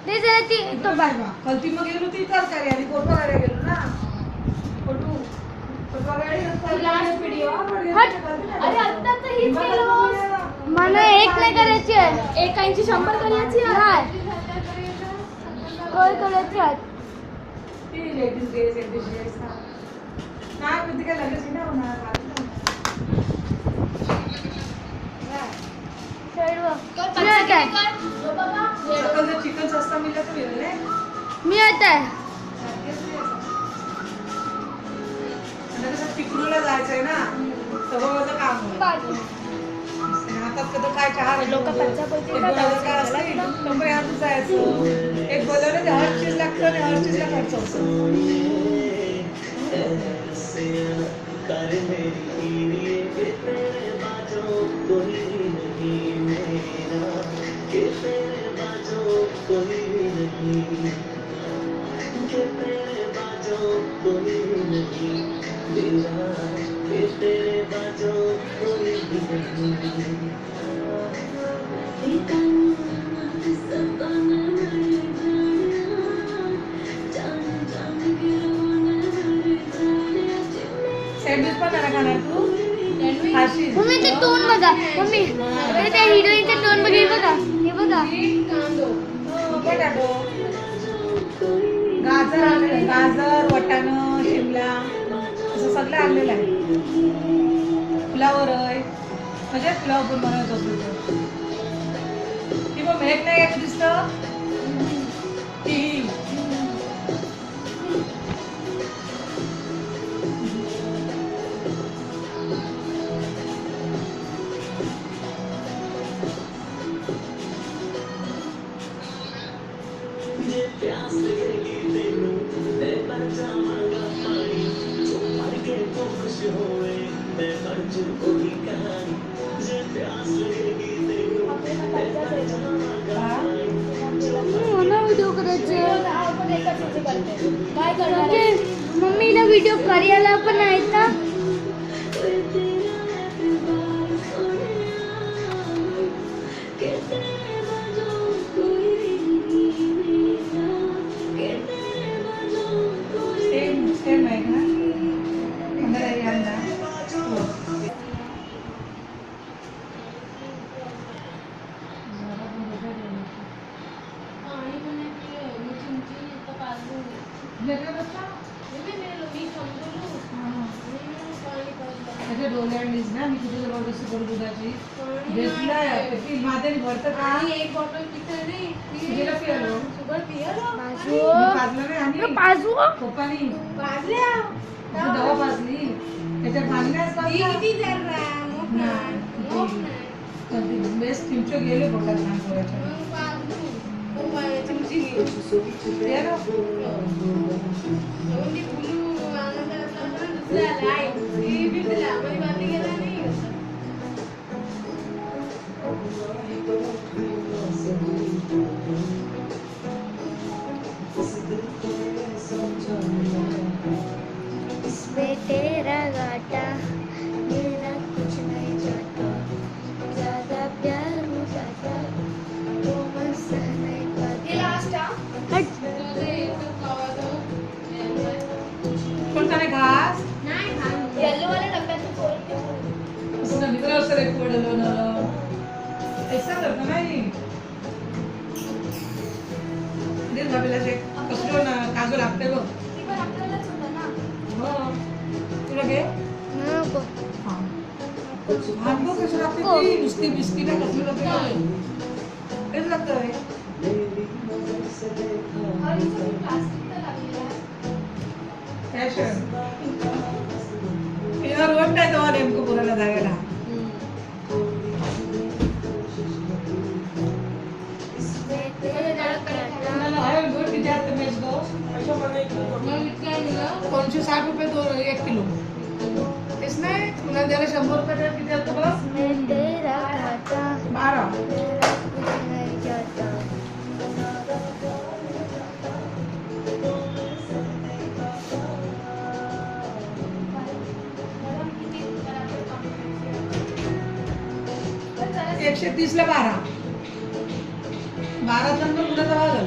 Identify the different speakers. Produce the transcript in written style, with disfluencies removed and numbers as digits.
Speaker 1: ते जरा ती तो बाय
Speaker 2: कलती मग गेलो ती तरकारी आणि कोटवाड्या गेलो ना कोटू
Speaker 1: लास्ट व्हिडिओ अरे आता तर हीच केलं मला एक नाही करायची आहे एकांची 100 करायची आहे काय करायची आहे
Speaker 2: ती लेडीज ड्रेस एक ड्रेस ना पण काय लगेच नाही होणार चिकन सस्ता मिळलं तर मिळेल
Speaker 1: मी आता
Speaker 2: तिकडूला जायचंय ना सगळं माझं काम हातात कधी काय चहा
Speaker 1: लोक
Speaker 2: काय असतं कंपनी हातून जायचं एक बोलवलं हर चीज लागतं आणि हर चीजला खर्च असतो सँडविच पण नाही खाणार तू खाशील
Speaker 1: मम्मी ते टोन बघा मम्मी ते त्या हिरोईनचे टोन बघा हे बघा
Speaker 2: बटाटो गाजर आणलेलं गाजर वाटाणं शिमला असं सगळं आणलेलं आहे फ्लावर आहे म्हणजे फ्लावर पण बनवत असतो ती मग मेघ नाही येत दिसतं ती
Speaker 1: व्हिडिओ करायचे काय करणार मम्मीला व्हिडिओ करायला पण आहेत ना
Speaker 2: सेम आहे ना अंदर यंदा डोलँडीज ना मी किती जबरदस्ती करू दुधाची घेतला माझ्याने भरतं का एक बॉटल पितो
Speaker 1: पाजू
Speaker 2: पप्पानी दवा पाजली त्याच्यात पाणी बेस्ट तुमचे गेले बघा
Speaker 1: तेरा घाटा मेरा कुछ नहीं जाता ज्यादा प्यार हो जाता वो मस्त नहीं पाता
Speaker 2: कोणता नाही घास
Speaker 1: येलो वाले डब्यात
Speaker 2: उसने मित्र असं एक पडलं ना ऐसा करता नाही दिन भाभीला जे कसलो ना काजू लागते बघ हो तुला घे
Speaker 1: नको
Speaker 2: भात बघ कसं लागते ती नुसती बिस्किट कसली लागते तेच लागतं फॅशन तिला रोड नाही तेव्हा नेमकं पुराला जायला ₹260 दो 1 किलो तेच नाही तुला द्यायला 100 रुपये किती असतं बघ
Speaker 1: तेरा घाटा
Speaker 2: 12
Speaker 1: मेरा कुछ नहीं जाता
Speaker 2: ला 12 12 नंबर कुणाचा भागल